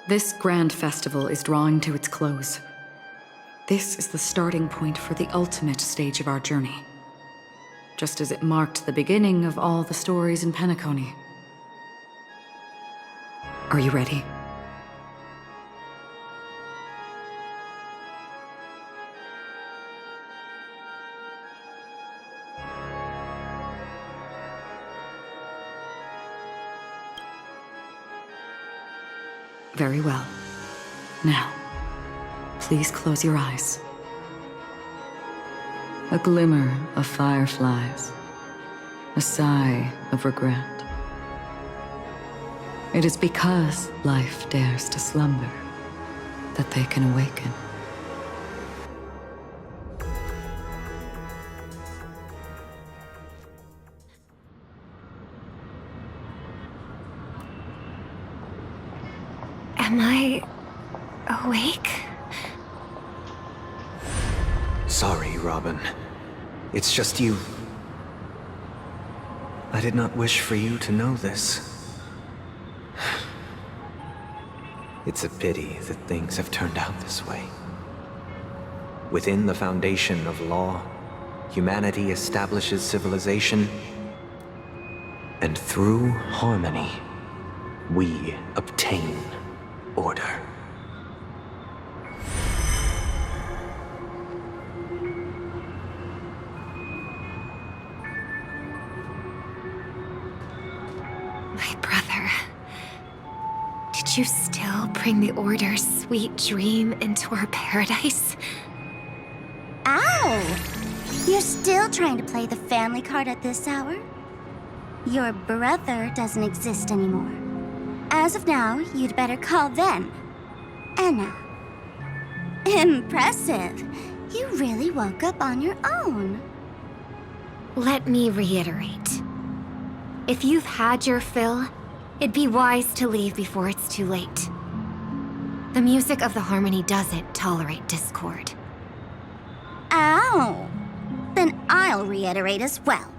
This grand festival is drawing to its close. This is the starting point for the ultimate stage of our journey. Just as it marked the beginning of all the stories in Penacony. Are you ready? Very well. Now, please close your eyes. A glimmer of fireflies. A sigh of regret. It is because life dares to slumber that they can awaken. Am I awake? Sorry, Robin. It's just you. I did not wish for you to know this. It's a pity that things have turned out this way. Within the foundation of law, humanity establishes civilization, and through harmony, we obtain order. My brother. Did you still bring the Order's sweet dream into our paradise? Ow! You're still trying to play the family card at this hour? Your brother doesn't exist anymore. As of now, you'd better call them Anna. Impressive. You really woke up on your own. Let me reiterate. If you've had your fill, it'd be wise to leave before it's too late. The music of the harmony doesn't tolerate discord. Ow! Then I'll reiterate as well.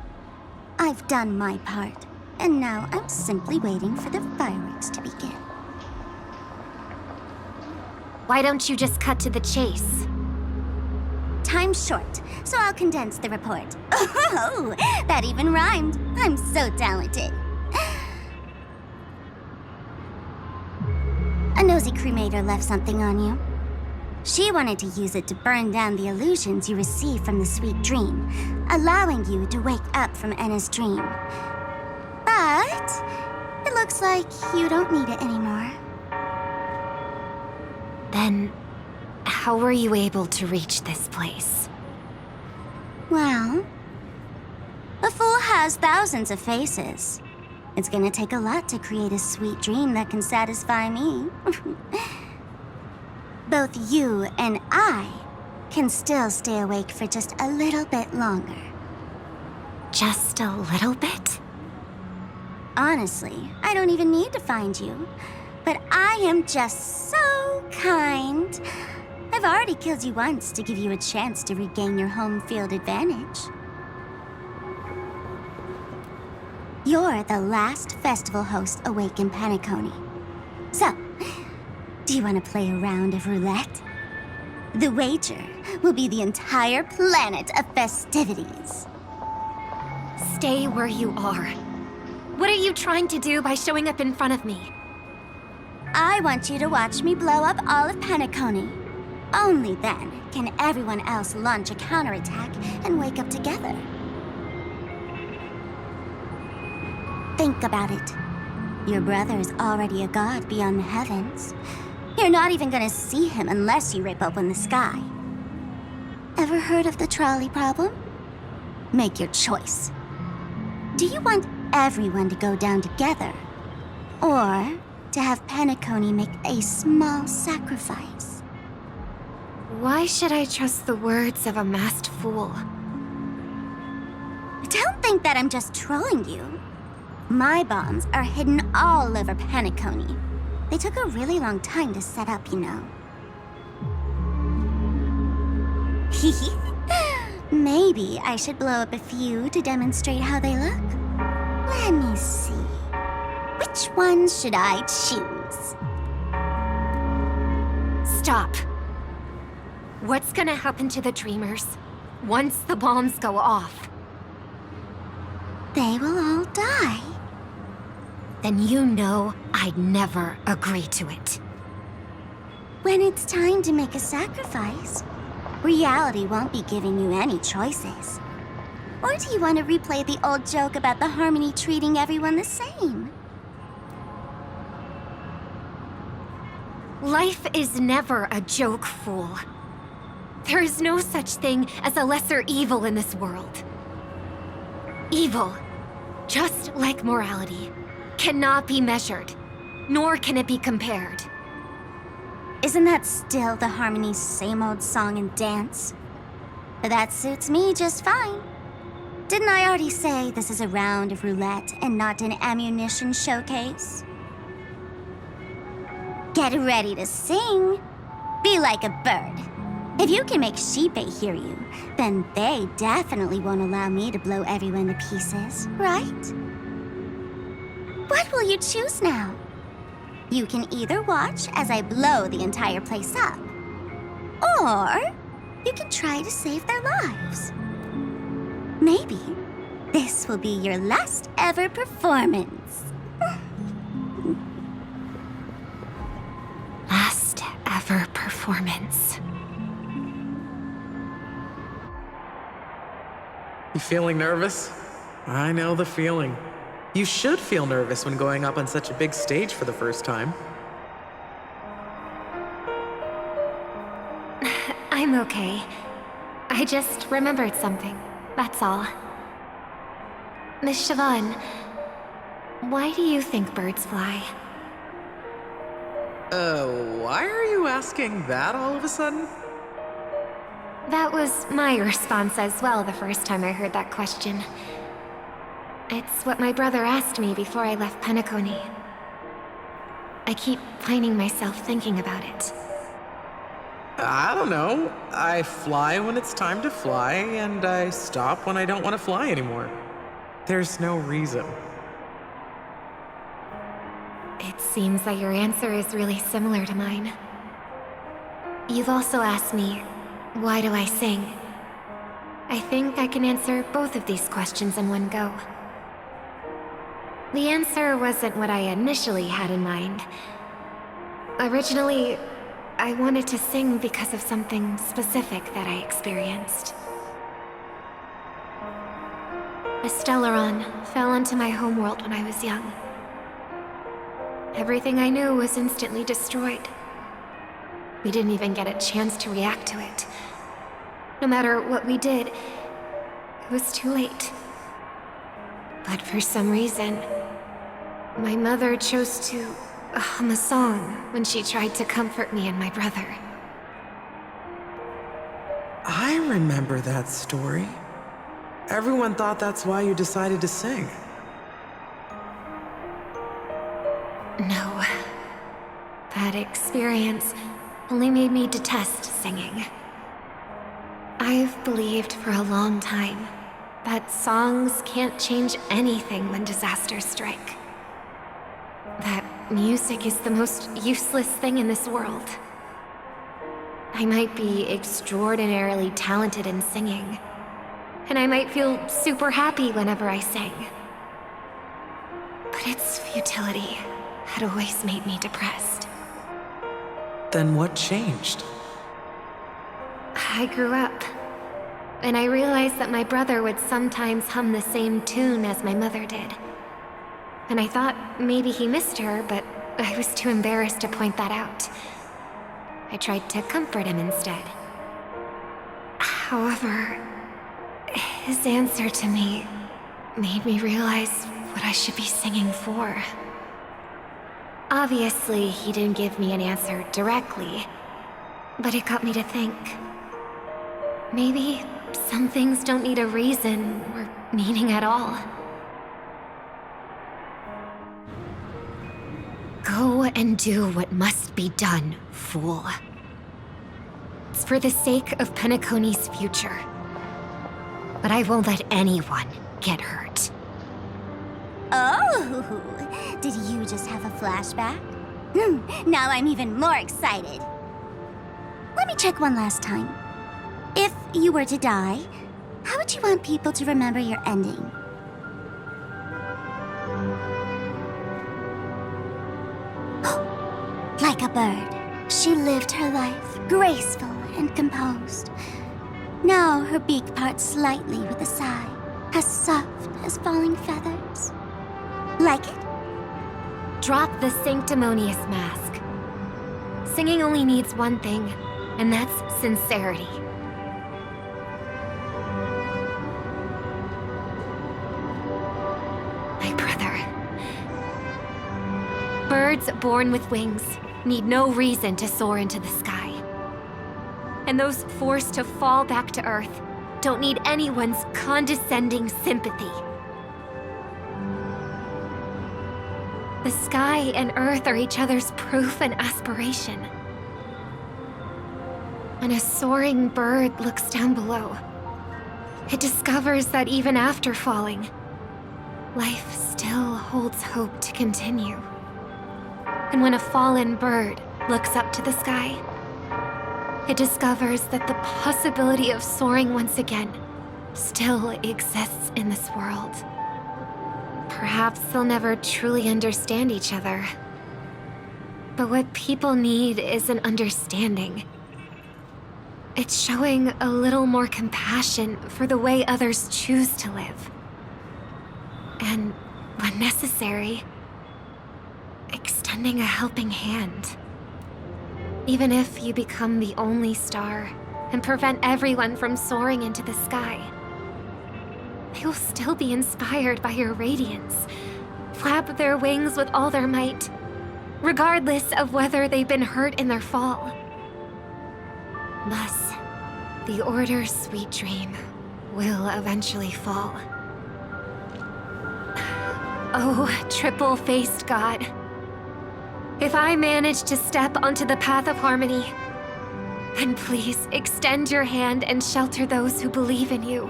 I've done my part, and now I'm simply waiting for the fireworks to begin. Why don't you just cut to the chase? Time's short, so I'll condense the report. Oh, that even rhymed. I'm so talented. A nosy cremator left something on you. She wanted to use it to burn down the illusions you received from the sweet dream, allowing you to wake up from Anna's dream. But it looks like you don't need it anymore. Then, how were you able to reach this place? Well, a fool has thousands of faces. It's gonna take a lot to create a sweet dream that can satisfy me. Both you and I can still stay awake for just a little bit longer. Just a little bit? Honestly, I don't even need to find you. But I am just so kind. I've already killed you once to give you a chance to regain your home field advantage. You're the last festival host awake in Penacony. So, do you want to play a round of roulette? The wager will be the entire planet of festivities. Stay where you are. What are you trying to do by showing up in front of me? I want you to watch me blow up all of Penacony. Only then can everyone else launch a counterattack and wake up together. Think about it. Your brother is already a god beyond the heavens. You're not even gonna see him unless you rip open the sky. Ever heard of the trolley problem? Make your choice. Do you want everyone to go down together? Or to have Penacony make a small sacrifice? Why should I trust the words of a masked fool? Don't think that I'm just trolling you. My bombs are hidden all over Penacony. They took a really long time to set up, you know. Maybe I should blow up a few to demonstrate how they look. Let me see. Which ones should I choose? Stop. What's gonna happen to the dreamers once the bombs go off? They will all die. Then you know I'd never agree to it. When it's time to make a sacrifice, reality won't be giving you any choices. Or do you want to replay the old joke about the Harmony treating everyone the same? Life is never a joke, fool. There is no such thing as a lesser evil in this world. Evil, just like morality, cannot be measured, nor can it be compared. Isn't that still the Harmony's same old song and dance? But that suits me just fine. Didn't I already say this is a round of roulette and not an ammunition showcase? Get ready to sing. Be like a bird. If you can make Sheepei hear you, then they definitely won't allow me to blow everyone to pieces, right? What will you choose now? You can either watch as I blow the entire place up, or you can try to save their lives. Maybe this will be your last ever performance. Last ever performance. You feeling nervous? I know the feeling. You should feel nervous when going up on such a big stage for the first time. I'm okay. I just remembered something, that's all. Miss Siobhan, why do you think birds fly? Why are you asking that all of a sudden? That was my response as well the first time I heard that question. It's what my brother asked me before I left Penacony. I keep finding myself thinking about it. I don't know. I fly when it's time to fly, and I stop when I don't want to fly anymore. There's no reason. It seems that your answer is really similar to mine. You've also asked me, why do I sing? I think I can answer both of these questions in one go. The answer wasn't what I initially had in mind. Originally, I wanted to sing because of something specific that I experienced. A Stellaron fell into my homeworld when I was young. Everything I knew was instantly destroyed. We didn't even get a chance to react to it. No matter what we did, it was too late. But for some reason, my mother chose to hum a song when she tried to comfort me and my brother. I remember that story. Everyone thought that's why you decided to sing. No. That experience only made me detest singing. I've believed for a long time that songs can't change anything when disasters strike. That music is the most useless thing in this world. I might be extraordinarily talented in singing, and I might feel super happy whenever I sing. But its futility had always made me depressed. Then what changed? I grew up, and I realized that my brother would sometimes hum the same tune as my mother did. And I thought maybe he missed her, but I was too embarrassed to point that out. I tried to comfort him instead. However, his answer to me made me realize what I should be singing for. Obviously, he didn't give me an answer directly, but it got me to think. Maybe some things don't need a reason or meaning at all. Go and do what must be done, fool. It's for the sake of Penacony's future. But I won't let anyone get hurt. Oh, did you just have a flashback? Now I'm even more excited. me check one last time. If you were to die, how would you want people to remember your ending? Like a bird, she lived her life, graceful and composed. Now her beak parts slightly with a sigh, as soft as falling feathers. Like it? Drop the sanctimonious mask. Singing only needs one thing, and that's sincerity. My brother. Birds born with wings need no reason to soar into the sky. And those forced to fall back to Earth don't need anyone's condescending sympathy. The sky and Earth are each other's proof and aspiration. When a soaring bird looks down below, it discovers that even after falling, life still holds hope to continue. And when a fallen bird looks up to the sky, it discovers that the possibility of soaring once again still exists in this world. Perhaps they'll never truly understand each other. But what people need is an understanding. It's showing a little more compassion for the way others choose to live. And, when necessary, extending a helping hand. Even if you become the only star and prevent everyone from soaring into the sky, they will still be inspired by your radiance, flap their wings with all their might, regardless of whether they've been hurt in their fall. Thus, the Order's sweet dream will eventually fall. Oh, triple-faced God. If I manage to step onto the path of harmony, then please extend your hand and shelter those who believe in you.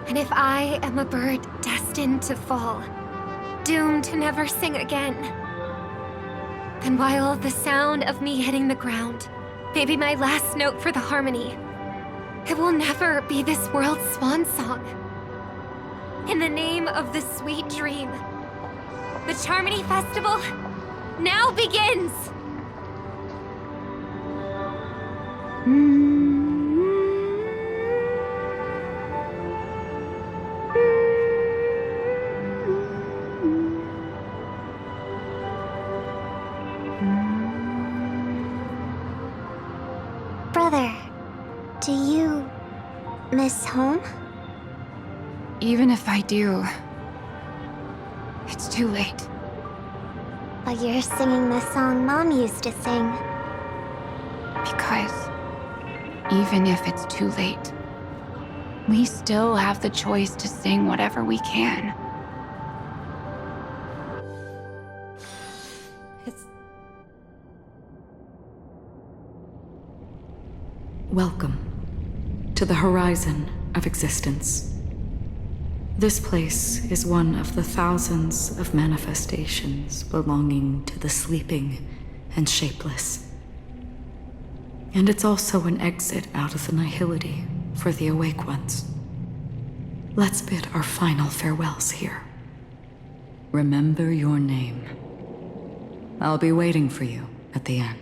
And if I am a bird destined to fall, doomed to never sing again, then while the sound of me hitting the ground may be my last note for the harmony, it will never be this world's swan song. In the name of the sweet dream, the Charmony Festival now begins! Brother, do you miss home? Even if I do, it's too late. But you're singing the song Mom used to sing. Because even if it's too late, we still have the choice to sing whatever we can. Welcome to the horizon of existence. This place is one of the thousands of manifestations belonging to the sleeping and shapeless. And it's also an exit out of the nihility for the awake ones. Let's bid our final farewells here. Remember your name. I'll be waiting for you at the end.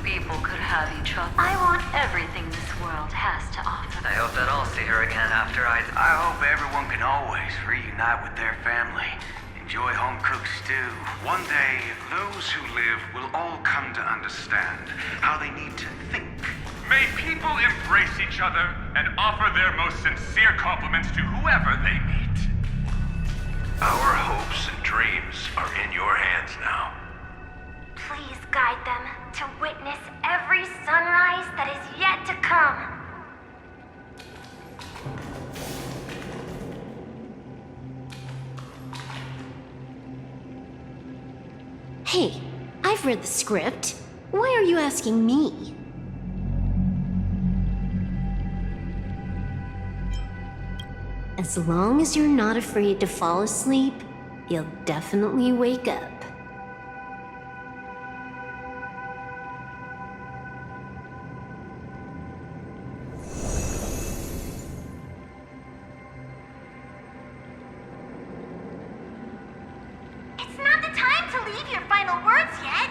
People could have each other. I want everything this world has to offer. I hope that I'll see her again after I hope everyone can always reunite with their family. Enjoy home-cooked stew. One day, those who live will all come to understand how they need to think. May people embrace each other and offer their most sincere compliments to whoever they meet. Our hopes and dreams are in your hands now. Please guide them to witness every sunrise that is yet to come. Hey, I've read the script. Why are you asking me? As long as you're not afraid to fall asleep, you'll definitely wake up. It's not the time to leave your final words yet.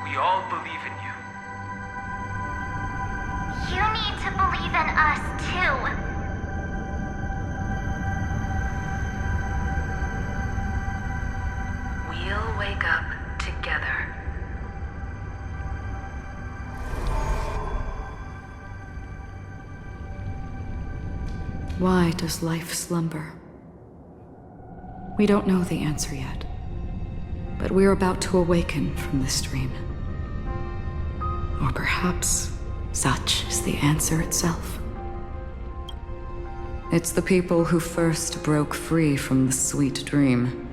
We all believe in you. You need to believe in us, too. We'll wake up together. Why does life slumber? We don't know the answer yet, but we're about to awaken from this dream. Or perhaps such is the answer itself. It's the people who first broke free from the sweet dream.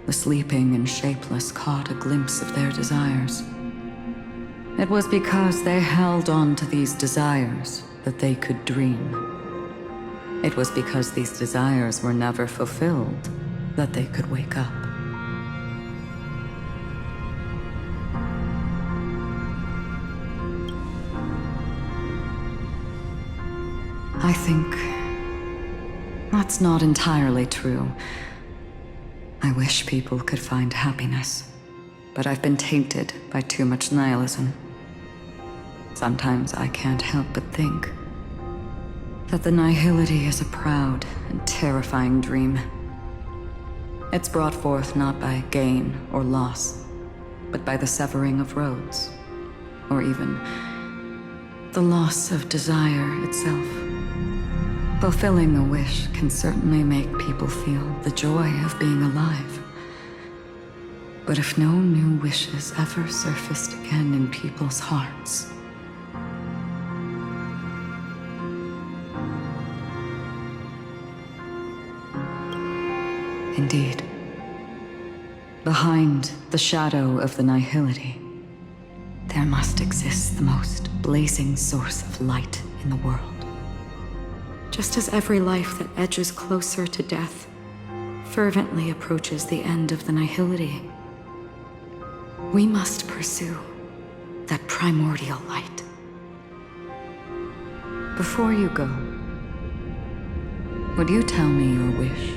The sleeping and shapeless caught a glimpse of their desires. It was because they held on to these desires that they could dream. It was because these desires were never fulfilled that they could wake up. I think that's not entirely true. I wish people could find happiness, but I've been tainted by too much nihilism. Sometimes I can't help but think that the nihility is a proud and terrifying dream. It's brought forth not by gain or loss, but by the severing of roads, or even the loss of desire itself. Fulfilling a wish can certainly make people feel the joy of being alive. But if no new wishes ever surfaced again in people's hearts, indeed, behind the shadow of the nihility, there must exist the most blazing source of light in the world. Just as every life that edges closer to death fervently approaches the end of the nihility, we must pursue that primordial light. Before you go, would you tell me your wish?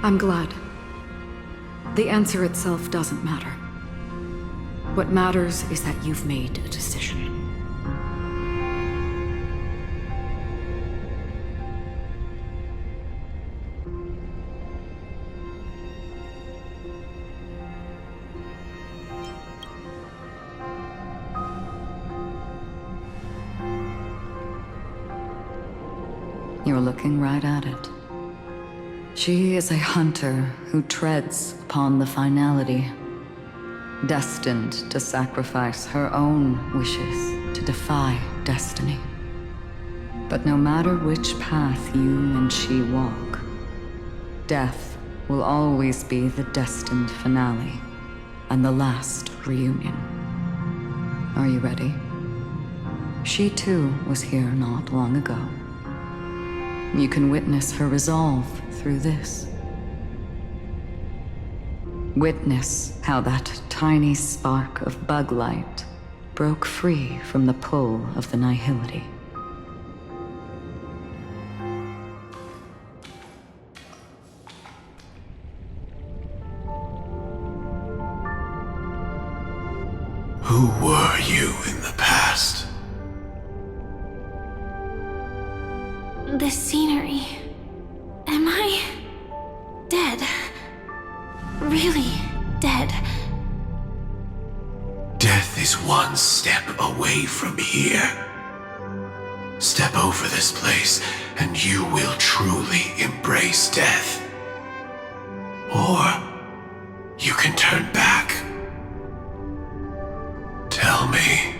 I'm glad. The answer itself doesn't matter. What matters is that you've made a decision. You're looking right at it. She is a hunter who treads upon the finality, destined to sacrifice her own wishes to defy destiny. But no matter which path you and she walk, death will always be the destined finale and the last reunion. Are you ready? She too was here not long ago. You can witness her resolve through this. Witness how that tiny spark of bug light broke free from the pull of the nihility. Who were you in the past? The scenery. Am I dead? Really dead? Death is one step away from here. Step over this place, and you will truly embrace death. Or you can turn back. Tell me,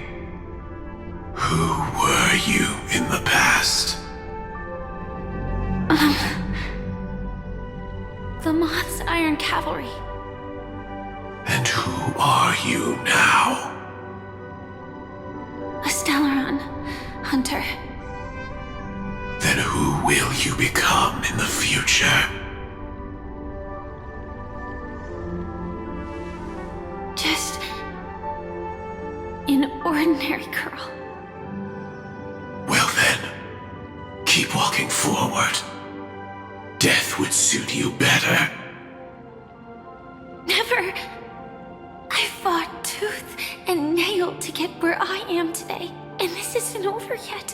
who were you in the past? The Moth's Iron Cavalry. are you now? A Stellaron hunter. Then who will you become in the future? Just an ordinary girl. Well then, keep walking forward. Death would suit you better. Never. I fought tooth and nail to get where I am today, and this isn't over yet.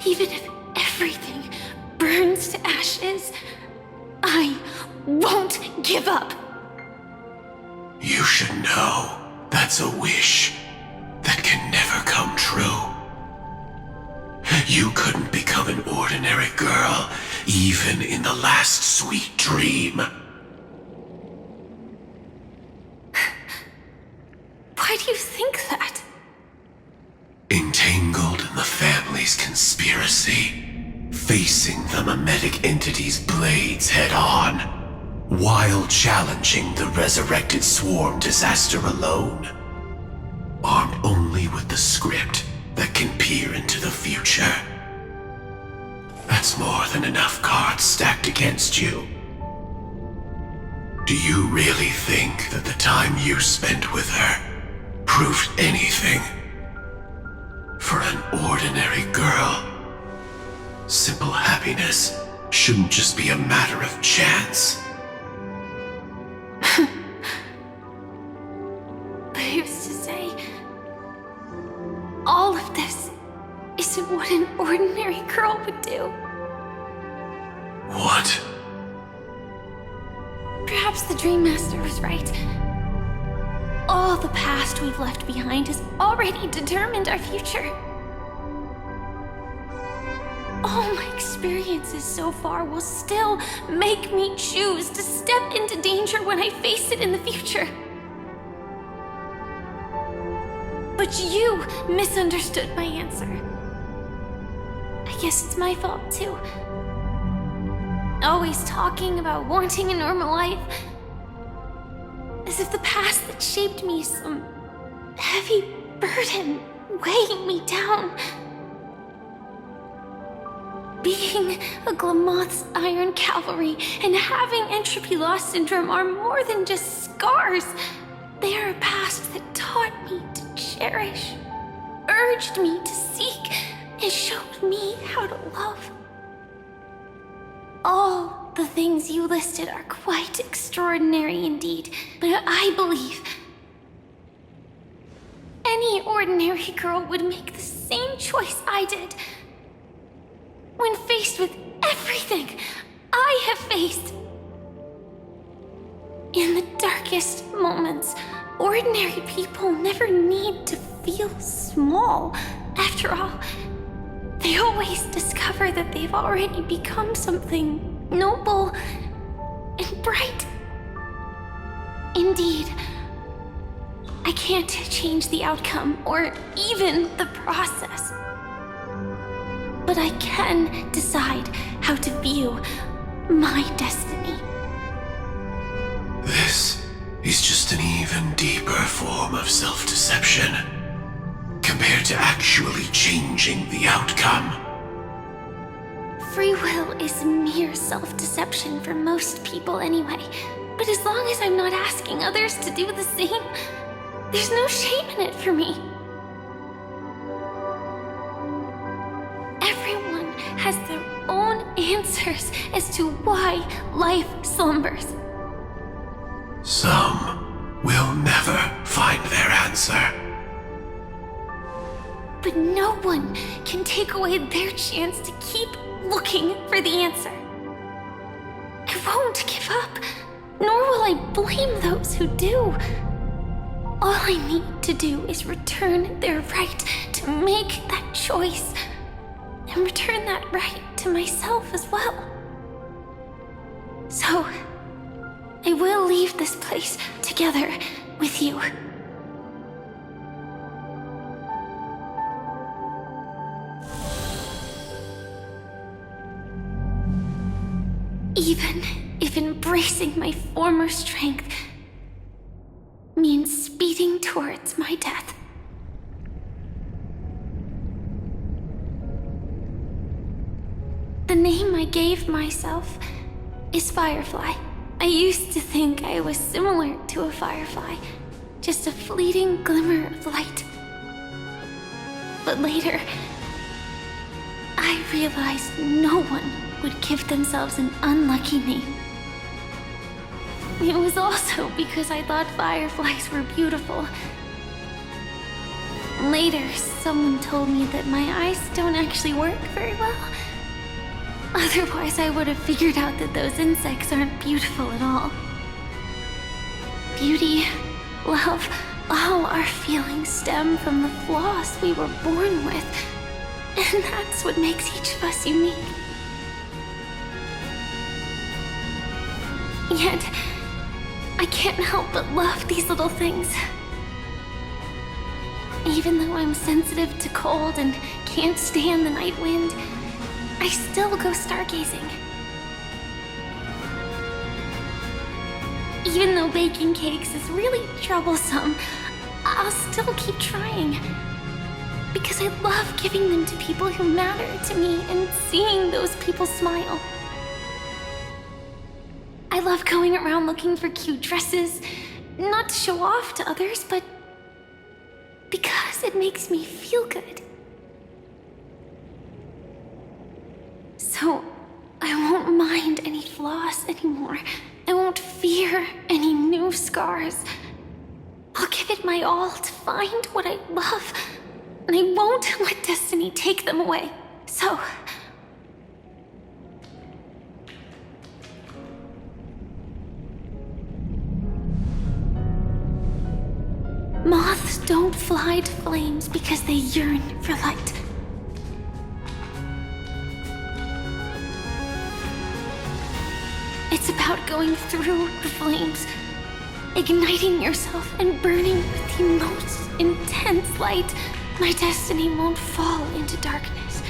Even if everything burns to ashes, I won't give up. You should know that's a wish that can never come true. You couldn't become an ordinary girl, even in the last sweet dream. Why do you think that? Entangled in the family's conspiracy, facing the mimetic entity's blades head-on, while challenging the resurrected swarm disaster alone, armed only with the script that can peer into the future. That's more than enough cards stacked against you. Do you really think that the time you spent with her proved anything? For an ordinary girl, simple happiness shouldn't just be a matter of chance. Who's to say all of this isn't what an ordinary girl would do? What? Perhaps the Dream Master was right. All the past we've left behind has already determined our future. All my experiences so far will still make me choose to step into danger when I face it in the future. But you misunderstood my answer. I guess it's my fault too. Always talking about wanting a normal life, as if the past that shaped me is some heavy burden weighing me down. Being a Glamoth's Iron Cavalry and having entropy loss syndrome are more than just scars. They are a past that taught me to cherish, urged me to seek, and showed me how to love. All the things you listed are quite extraordinary indeed, but I believe any ordinary girl would make the same choice I did. When faced with everything I have faced. In the darkest moments, ordinary people never need to feel small. After all, they always discover that they've already become something noble and bright. Indeed, I can't change the outcome or even the process. But I can decide how to view my destiny. This is just an even deeper form of self-deception compared to actually changing the outcome. Free will is mere self-deception for most people anyway. But as long as I'm not asking others to do the same, there's no shame in it for me. Everyone has their own answers as to why life slumbers. Some will never find their answer. But no one can take away their chance to keep looking for the answer. I won't give up, nor will I blame those who do. All I need to do is return their right to make that choice, and return that right to myself as well. So, I will leave this place together with you. Even if embracing my former strength means speeding towards my death. The name I gave myself is Firefly. I used to think I was similar to a firefly, just a fleeting glimmer of light. But later, I realized no one would give themselves an unlucky name. It was also because I thought fireflies were beautiful. Later, someone told me that my eyes don't actually work very well. Otherwise, I would have figured out that those insects aren't beautiful at all. Beauty, love, all our feelings stem from the flaws we were born with. And that's what makes each of us unique. Yet, I can't help but love these little things. Even though I'm sensitive to cold and can't stand the night wind, I still go stargazing. Even though baking cakes is really troublesome, I'll still keep trying. Because I love giving them to people who matter to me and seeing those people smile. I love going around looking for cute dresses, not to show off to others, but because it makes me feel good. So, I won't mind any flaws anymore. I won't fear any new scars. I'll give it my all to find what I love, and I won't let destiny take them away. So... moths don't fly to flames because they yearn for light. It's about going through the flames, igniting yourself and burning with the most intense light. My destiny won't fall into darkness.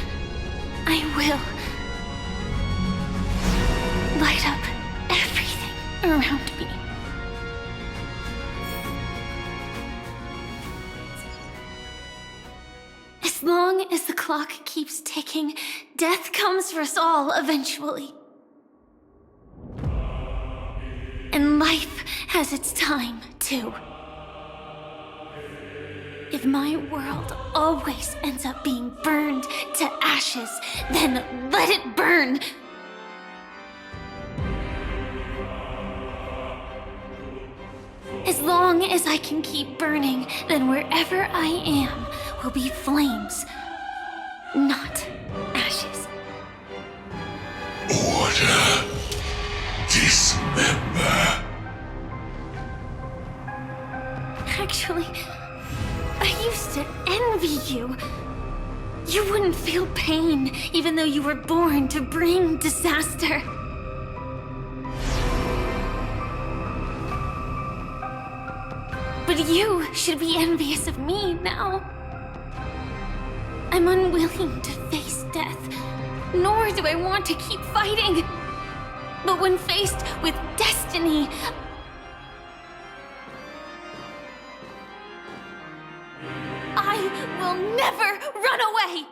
I will light up everything around me. As long as the clock keeps ticking, death comes for us all eventually. And life has its time, too. If my world always ends up being burned to ashes, then let it burn! As long as I can keep burning, then wherever I am will be flames, not ashes. Order. Dismember. Actually, I used to envy you. You wouldn't feel pain, even though you were born to bring disaster. But you should be envious of me now. I'm unwilling to face death, nor do I want to keep fighting. But when faced with destiny, I will never run away!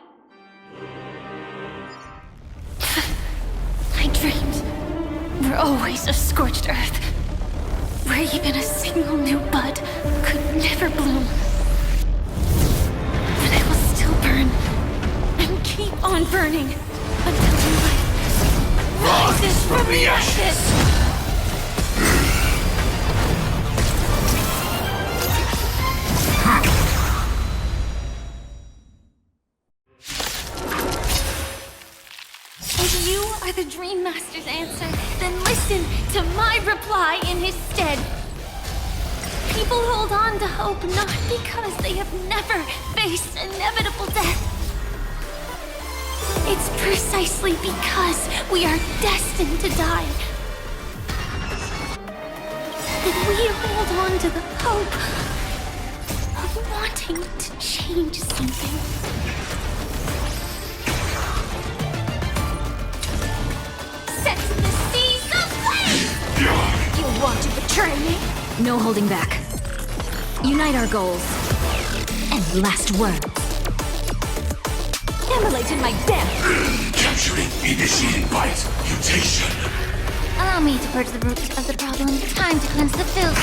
My dreams were always a scorched earth, where even a single new bud could never bloom. But I will still burn, and keep on burning, until new life rises from the ashes! If you are the Dream Master's answer, then listen to my reply in his stead. People hold on to hope not because they have never faced inevitable death. It's precisely because we are destined to die that we hold on to the hope of wanting to change something. Set the seas aflame! You want to betray me? No holding back. Unite our goals. And last words. Immolate in my death! Capturing, initiating bite, mutation. Allow me to purge the root of the problem. Time to cleanse the filth.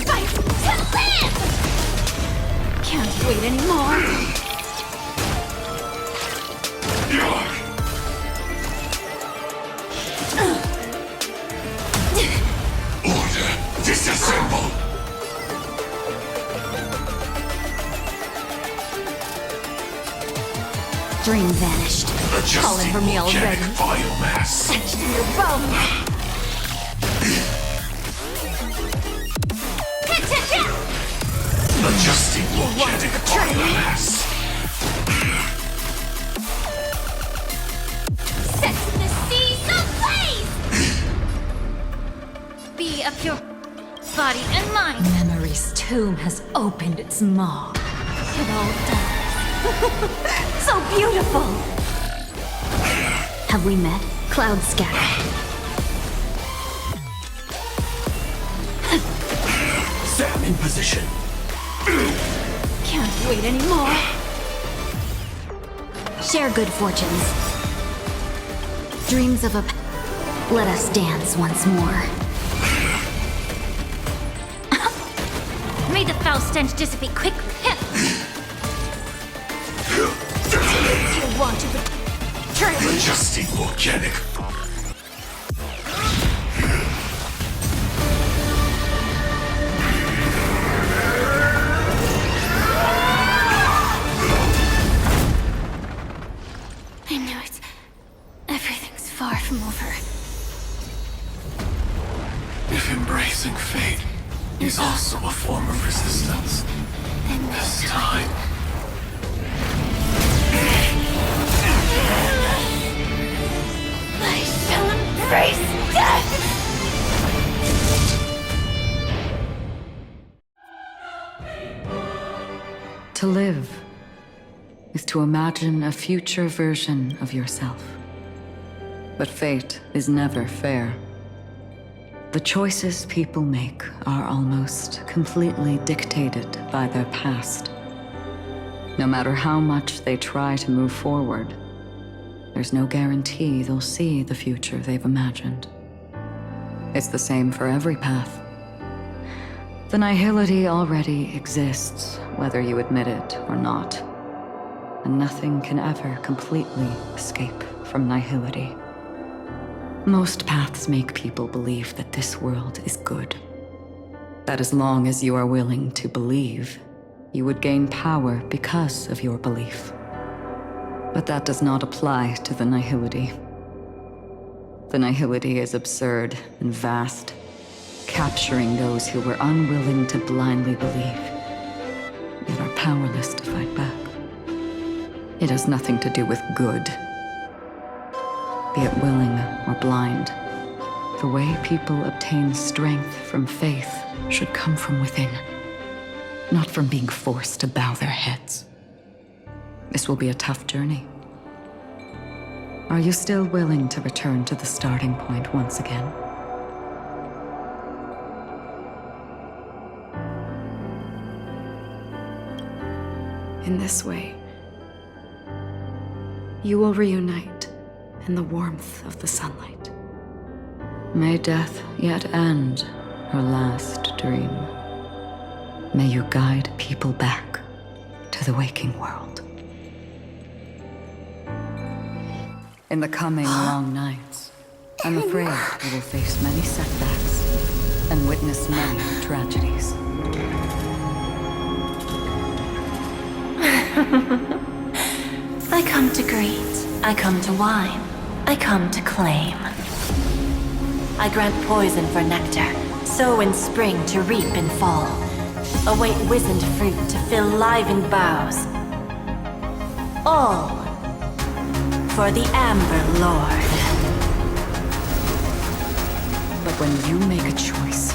Fight to live! Can't wait anymore. Order, disassemble! Dream vanished. Calling for me already. Biomass. Etched in your bones. Adjusting volcanic biomass. Set the seas ablaze! Be of your body and mind. Memory's tomb has opened its maw. It all dies. So beautiful! Have we met? Cloud scatter. Sam in position. Can't wait anymore. Share good fortunes. Dreams of a... Let us dance once more. May the foul stench dissipate quickly. You want to betray me? Adjusting volcanic. I knew it. Everything's far from over. If embracing fate is also a form of resistance, Then this time... I shall embrace death! To live is to imagine a future version of yourself. But fate is never fair. The choices people make are almost completely dictated by their past. No matter how much they try to move forward, there's no guarantee they'll see the future they've imagined. It's the same for every path. The nihility already exists, whether you admit it or not. And nothing can ever completely escape from nihility. Most paths make people believe that this world is good. That as long as you are willing to believe, you would gain power because of your belief. But that does not apply to the nihility. The nihility is absurd and vast, capturing those who were unwilling to blindly believe, yet are powerless to fight back. It has nothing to do with good. Be it willing or blind, the way people obtain strength from faith should come from within, not from being forced to bow their heads. This will be a tough journey. Are you still willing to return to the starting point once again? In this way, you will reunite in the warmth of the sunlight. May death yet end her last dream. May you guide people back to the waking world. In the coming long nights, I'm afraid we will face many setbacks and witness many tragedies. I come to greet, I come to whine, I come to claim. I grant poison for nectar, sow in spring to reap in fall. Await wizened fruit to fill livened boughs. All for the Amber Lord. But when you make a choice,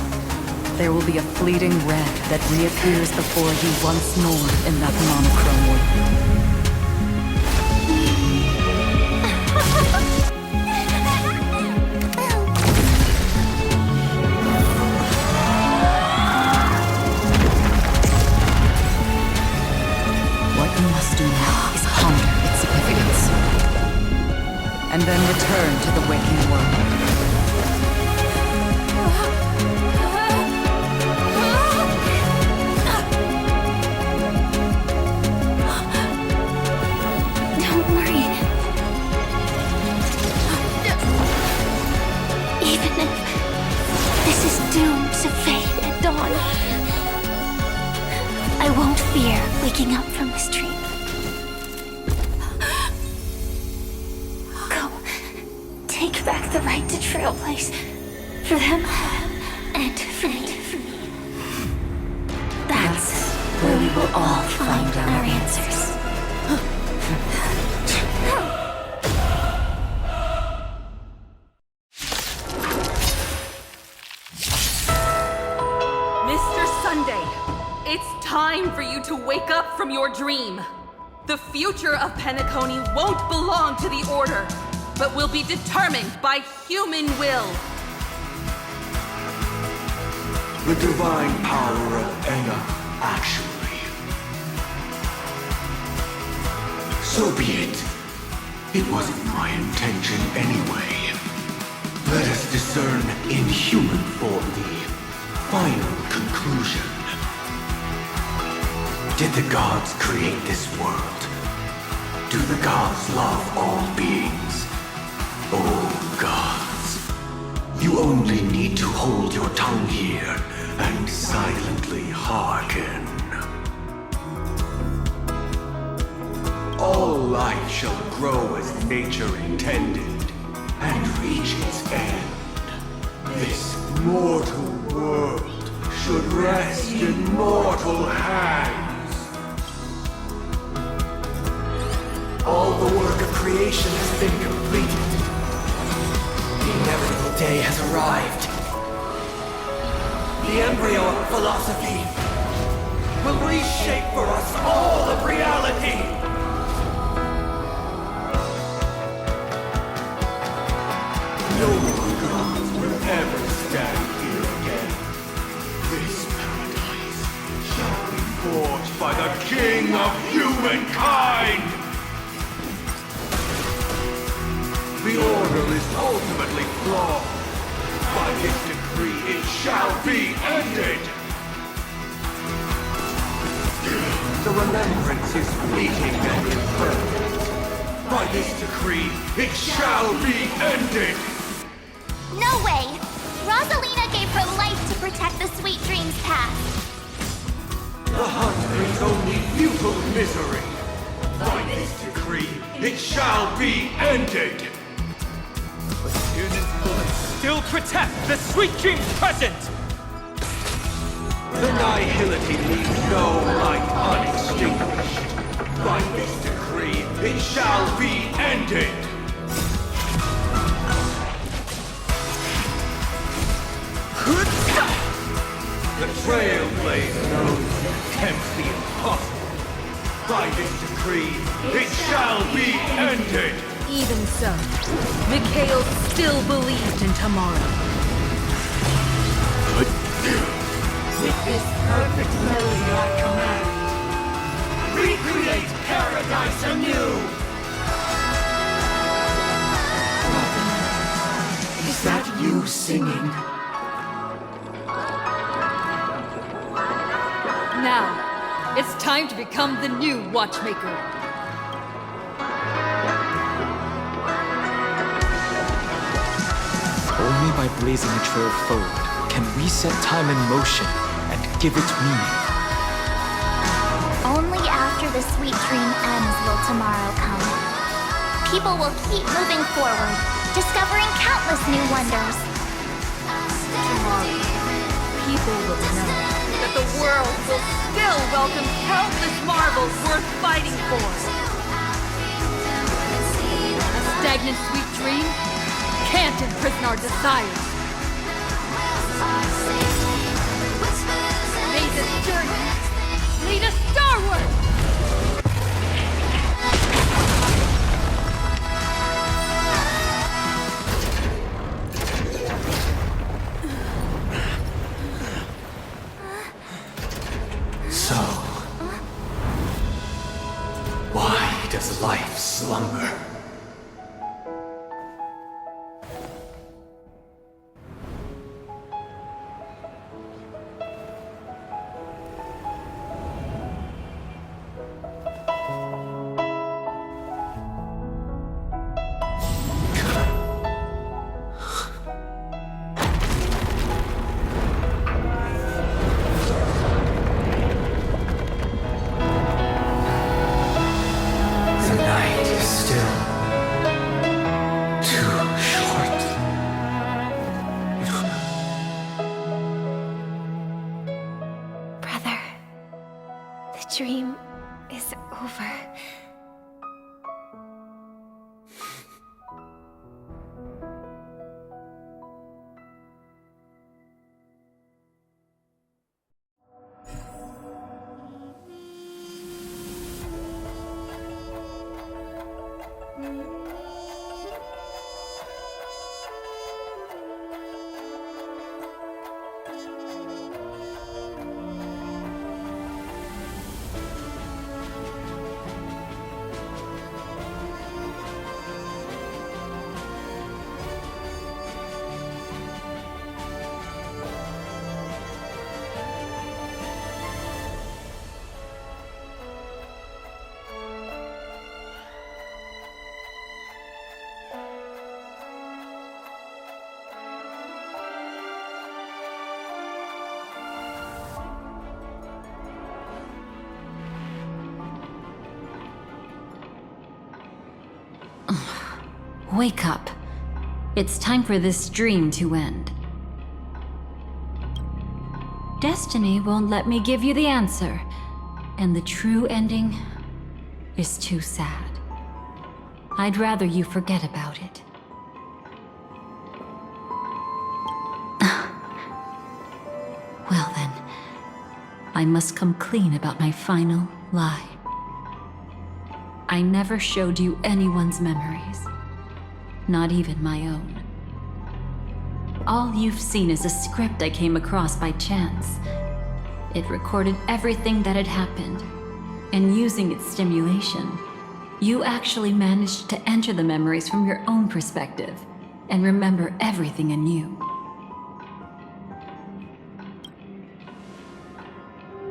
there will be a fleeting red that reappears before you once more in that monochrome world. return to the waking world. Don't worry. Even if this is doomed to fade at dawn, I won't fear waking up from this dream. Go. Take back the right to Trailblaze. For them, and for me. That's where we will all find our answers. Mr. Sunday, it's time for you to wake up from your dream. The future of Penacony won't belong to the Order, but will be determined by human will. The divine power of Enna, actually. So be it. It wasn't my intention anyway. Let us discern in human form the final conclusion. Did the gods create this world? Do the gods love all beings? Oh, gods. You only need to hold your tongue here and silently hearken. All life shall grow as nature intended and reach its end. This mortal world should rest in mortal hands. All the work of creation has been completed. The inevitable day has arrived. The embryo of philosophy will reshape for us all of reality. No more gods will ever stand here again. This paradise shall be forged by the King of humankind! The Order is ultimately flawed. By this decree, it shall be ended! The remembrance is fleeting and impermanent. By this decree, it shall be ended! No way! Rosalina gave her life to protect the Sweet Dreams path. The hunt brings only futile misery. By this decree, it shall be ended! But Tyrnan's bullets still protect the Sweet Dreams present! The nihility leaves no light unextinguished. By this decree, it shall be ended! The Trailblaze knows and attempts the impossible. By this decree, it shall be ended! Even so, Mikhail still believed in tomorrow. With this perfect melody I command, recreate paradise anew! Is that you singing? Now, it's time to become the new Watchmaker. Only by blazing a trail forward can we set time in motion and give it meaning. Only after the sweet dream ends will tomorrow come. People will keep moving forward, discovering countless new wonders. Tomorrow, people will know that the world will still welcome countless marvels worth fighting for. A stagnant sweet dream can't imprison our desires. May this journey lead us starward! So, why does life slumber? dream is over. Wake up. It's time for this dream to end. Destiny won't let me give you the answer, and the true ending is too sad. I'd rather you forget about it. Well then, I must come clean about my final lie. I never showed you anyone's memories. Not even my own. All you've seen is a script I came across by chance. It recorded everything that had happened, and using its stimulation, you actually managed to enter the memories from your own perspective and remember everything anew.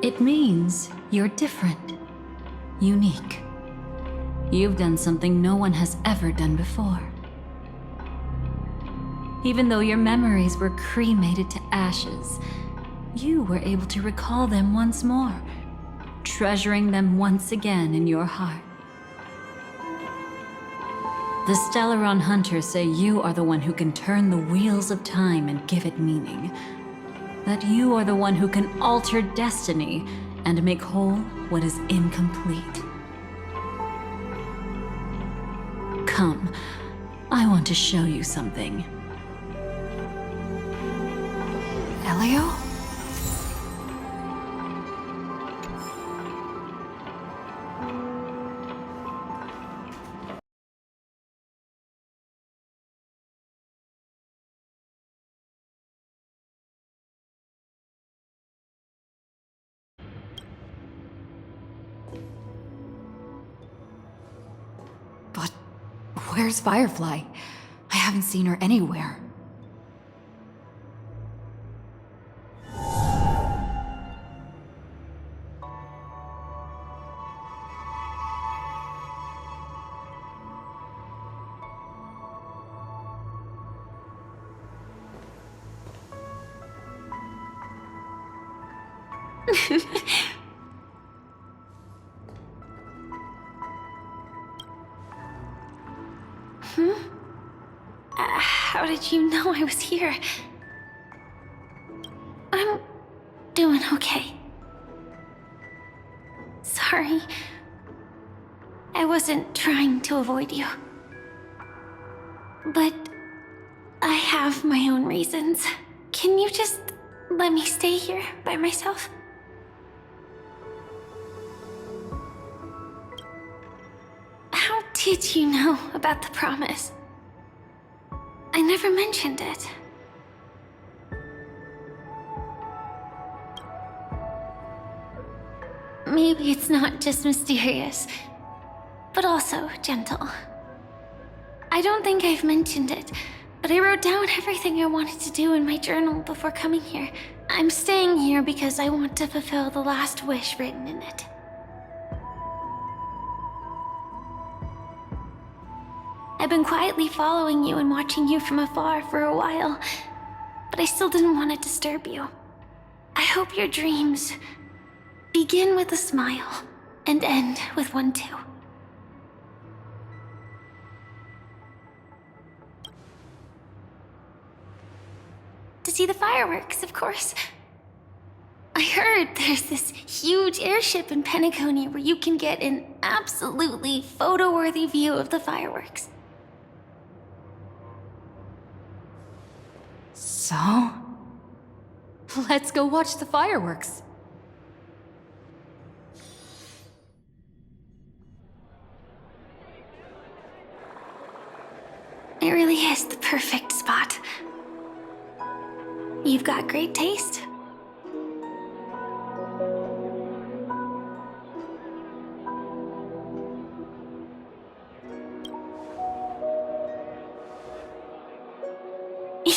It means you're different, unique. You've done something no one has ever done before. Even though your memories were cremated to ashes, you were able to recall them once more, treasuring them once again in your heart. The Stellaron Hunters say you are the one who can turn the wheels of time and give it meaning. That you are the one who can alter destiny and make whole what is incomplete. Come, I want to show you something. Elio? But where's Firefly? I haven't seen her anywhere. How did you know I was here? I'm doing okay. Sorry. I wasn't trying to avoid you. But I have my own reasons. Can you just let me stay here by myself? How did you know about the promise? I never mentioned it. Maybe it's not just mysterious, but also gentle. I don't think I've mentioned it, but I wrote down everything I wanted to do in my journal before coming here. I'm staying here because I want to fulfill the last wish written in it. I've been quietly following you and watching you from afar for a while, but I still didn't want to disturb you. I hope your dreams begin with a smile and end with one too. To see the fireworks, of course. I heard there's this huge airship in Penacony where you can get an absolutely photo-worthy view of the fireworks. So? Let's go watch the fireworks. It really is the perfect spot. You've got great taste.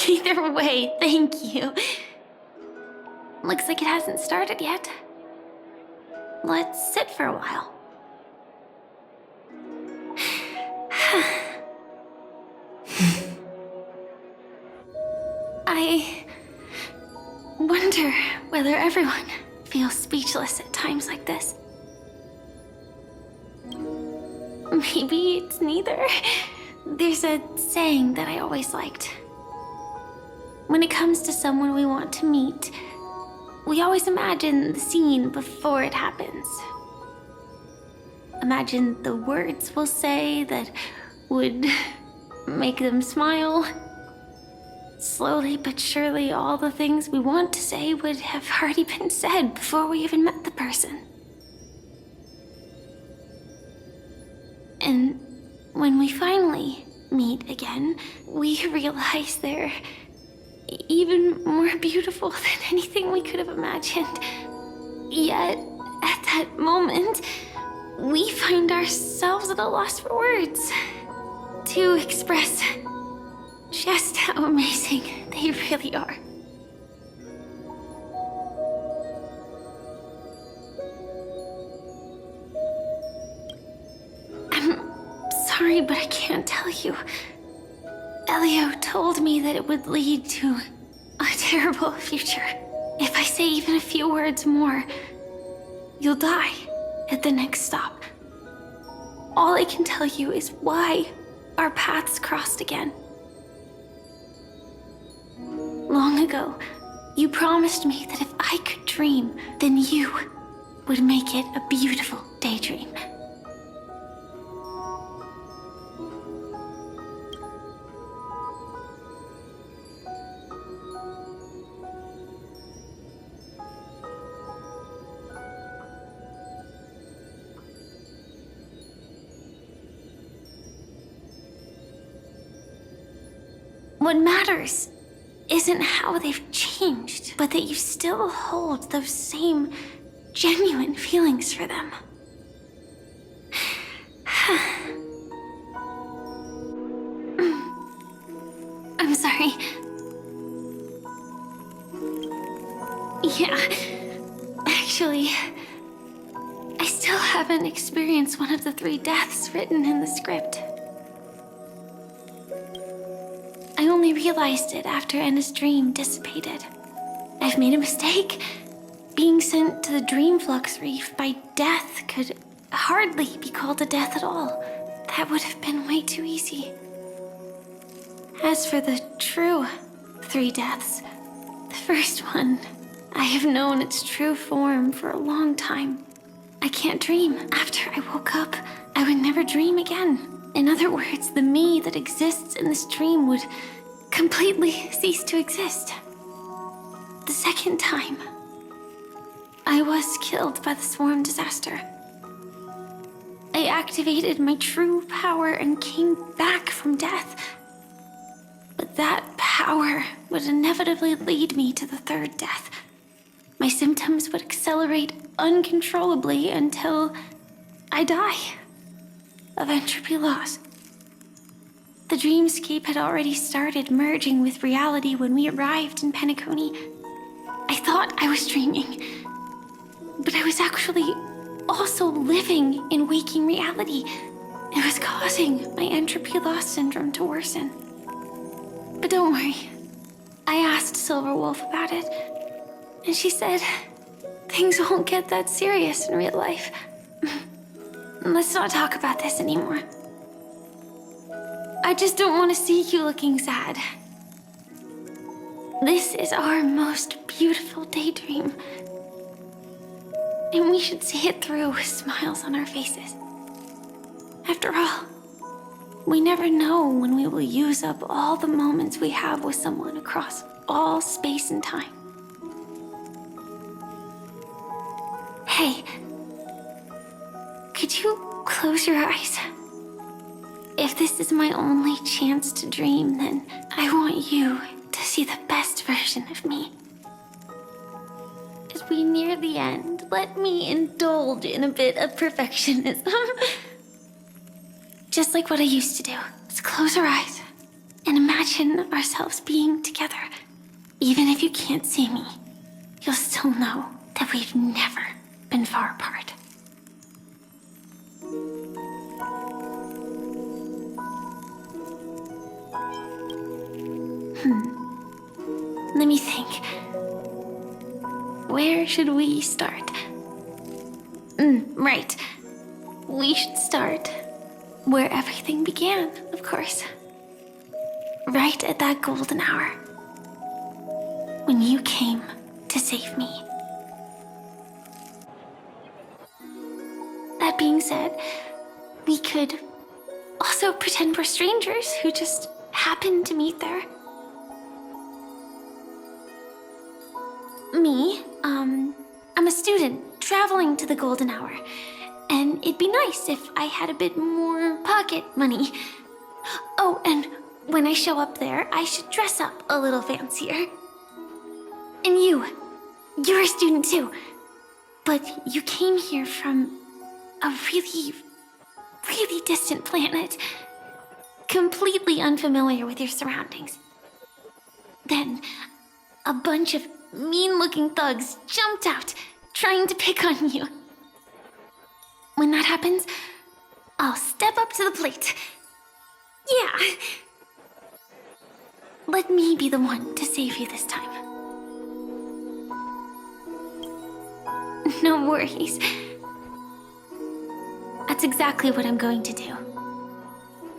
Either way, thank you. Looks like it hasn't started yet. Let's sit for a while. I wonder whether everyone feels speechless at times like this. Maybe it's neither. There's a saying that I always liked. When it comes to someone we want to meet, we always imagine the scene before it happens. Imagine the words we'll say that would make them smile. Slowly but surely, all the things we want to say would have already been said before we even met the person. And when we finally meet again, we realize they're even more beautiful than anything we could have imagined. Yet, at that moment, we find ourselves at a loss for words to express just how amazing they really are. I'm sorry, but I can't tell you. Elio told me that it would lead to a terrible future. If I say even a few words more, you'll die at the next stop. All I can tell you is why our paths crossed again. Long ago, you promised me that if I could dream, then you would make it a beautiful daydream. What matters isn't how they've changed, but that you still hold those same genuine feelings for them. I'm sorry. Yeah, actually, I still haven't experienced one of the 3 deaths written in the script. I only realized it after Anna's dream dissipated. I've made a mistake. Being sent to the Dream Flux Reef by death could hardly be called a death at all. That would have been way too easy. As for the true 3 deaths, the first one, I have known its true form for a long time. I can't dream. After I woke up, I would never dream again. In other words, the me that exists in this dream would completely cease to exist. The second time, I was killed by the swarm disaster. I activated my true power and came back from death. But that power would inevitably lead me to the 3rd death. My symptoms would accelerate uncontrollably until I die of entropy loss. The dreamscape had already started merging with reality when we arrived in Penacony. I thought I was dreaming, but I was actually also living in waking reality. It was causing my entropy loss syndrome to worsen. But don't worry, I asked Silver Wolf about it, and she said things won't get that serious in real life. Let's not talk about this anymore. I just don't want to see you looking sad. This is our most beautiful daydream. And we should see it through with smiles on our faces. After all, we never know when we will use up all the moments we have with someone across all space and time. Hey, could you close your eyes? If this is my only chance to dream, then I want you to see the best version of me. As we near the end, let me indulge in a bit of perfectionism. Just like what I used to do. Let's close our eyes and imagine ourselves being together. Even if you can't see me, you'll still know that we've never been far apart. Let me think. Where should we start? Right. We should start where everything began, of course. Right at that golden hour. When you came to save me. That being said, we could also pretend we're strangers who just happened to meet there. Me, I'm a student traveling to the golden hour. And it'd be nice if I had a bit more pocket money. Oh, and when I show up there, I should dress up a little fancier. And you're a student too. But you came here from a really, really distant planet. Completely unfamiliar with your surroundings. Then, a bunch of mean-looking thugs jumped out, trying to pick on you. When that happens, I'll step up to the plate. Yeah. Let me be the one to save you this time. No worries. That's exactly what I'm going to do.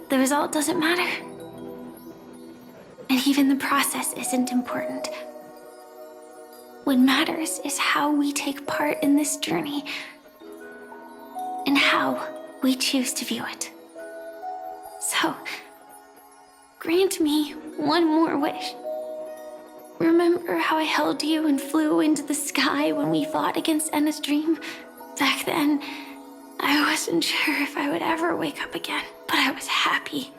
The result doesn't matter. And even the process isn't important. What matters is how we take part in this journey and how we choose to view it. So, grant me one more wish. Remember how I held you and flew into the sky when we fought against Enna's dream? Back then, I wasn't sure if I would ever wake up again, but I was happy.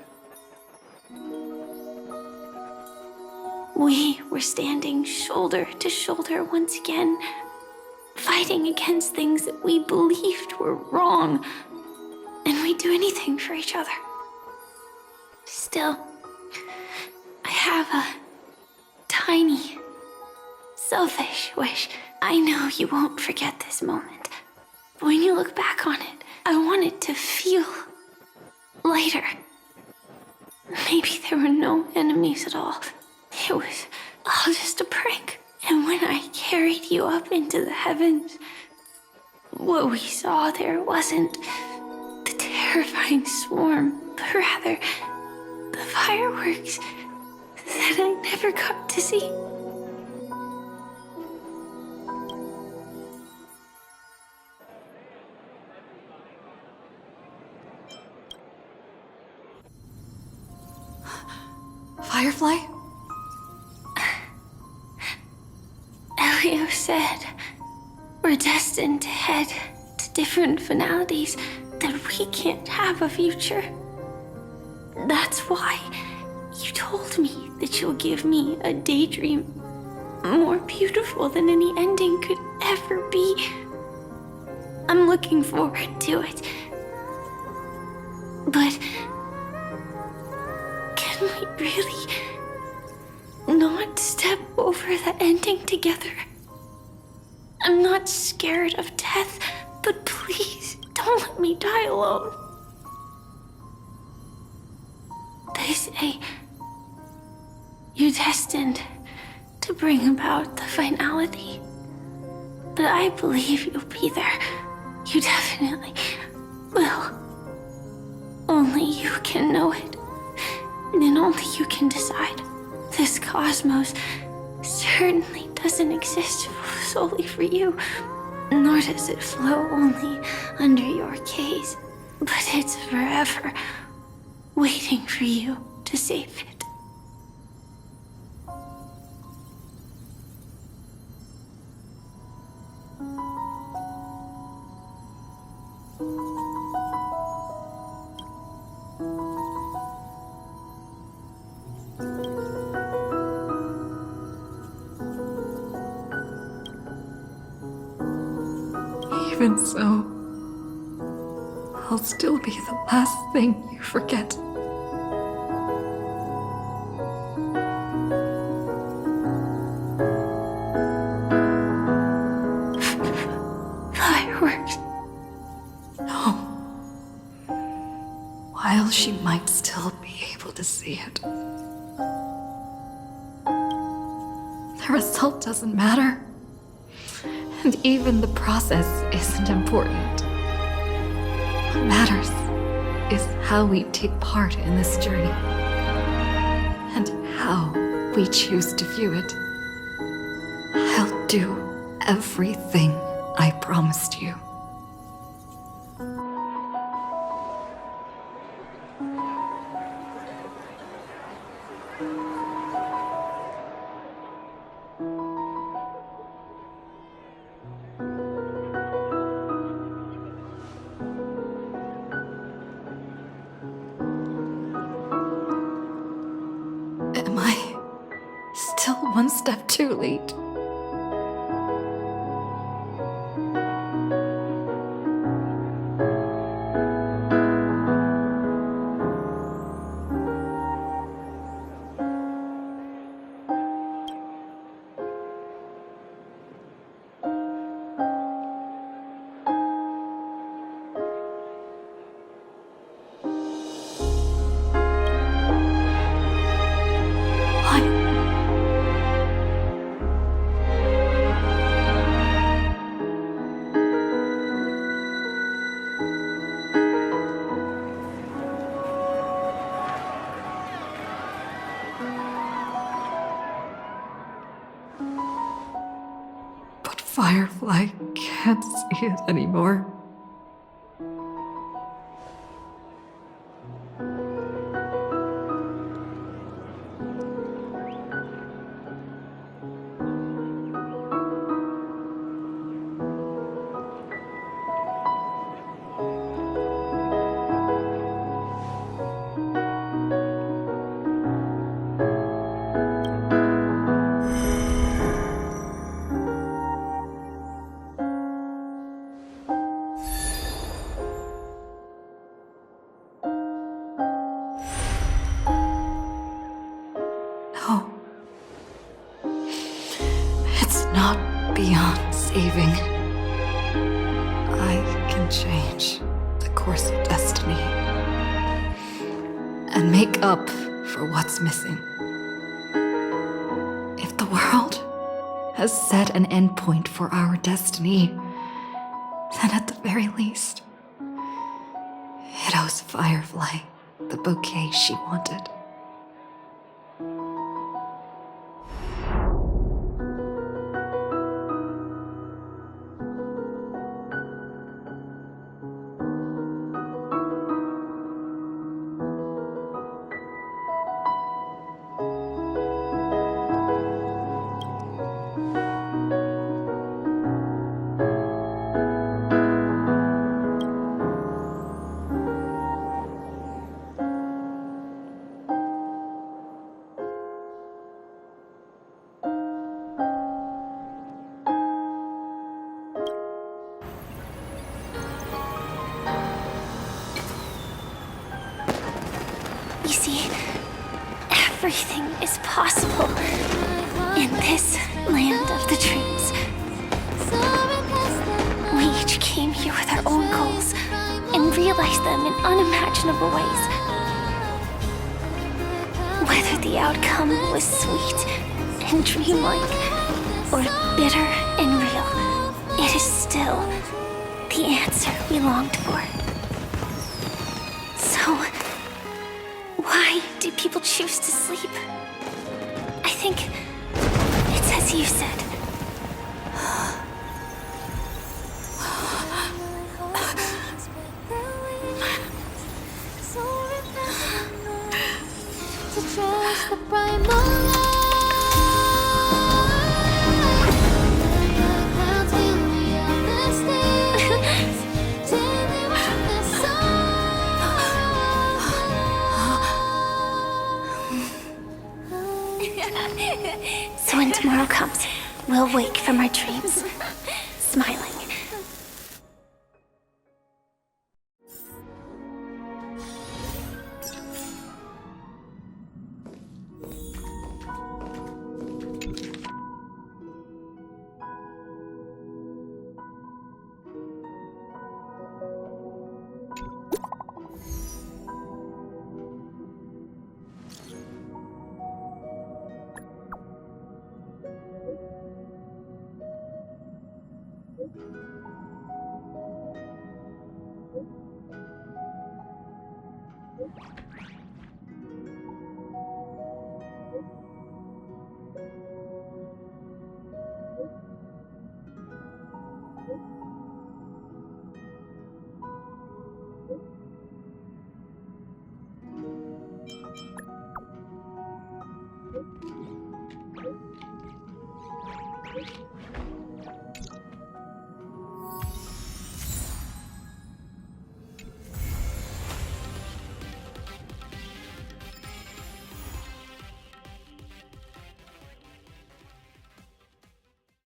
We were standing shoulder to shoulder once again, fighting against things that we believed were wrong, and we'd do anything for each other. Still, I have a tiny, selfish wish. I know you won't forget this moment, but when you look back on it, I want it to feel lighter. Maybe there were no enemies at all. It was all just a prank. And when I carried you up into the heavens, what we saw there wasn't the terrifying swarm, but rather the fireworks that I never got to see. Firefly? Elio said we're destined to head to different finalities, that we can't have a future. That's why you told me that you'll give me a daydream more beautiful than any ending could ever be. I'm looking forward to it. But can we really not step over the ending together? I'm not scared of death, but please don't let me die alone. They say you're destined to bring about the finality, but I believe you'll be there. You definitely will. Only you can know it, and only you can decide. This cosmos certainly doesn't exist solely for you. nor does it flow only under your gaze, but it's forever waiting for you to save it. Even so, I'll still be the last thing you forget. Fireworks. No. While she might still be able to see it. The result doesn't matter. And even the process isn't important. What matters is how we take part in this journey. And how we choose to view it. I'll do everything I promised you. Am I still one step too late? Firefly can't see it anymore. No. It's not beyond saving. I can change the course of destiny and make up for what's missing. If the world has set an endpoint for our destiny, then at the very least, it owes Firefly the bouquet she wanted. You see, everything is possible in this land of the dreams. We each came here with our own goals and realized them in unimaginable ways. Whether the outcome was sweet and dreamlike or bitter and real, it is still the answer we longed for. So, why do people choose to sleep? I think it's as you said. So when tomorrow comes, we'll wake from our dreams, smiling.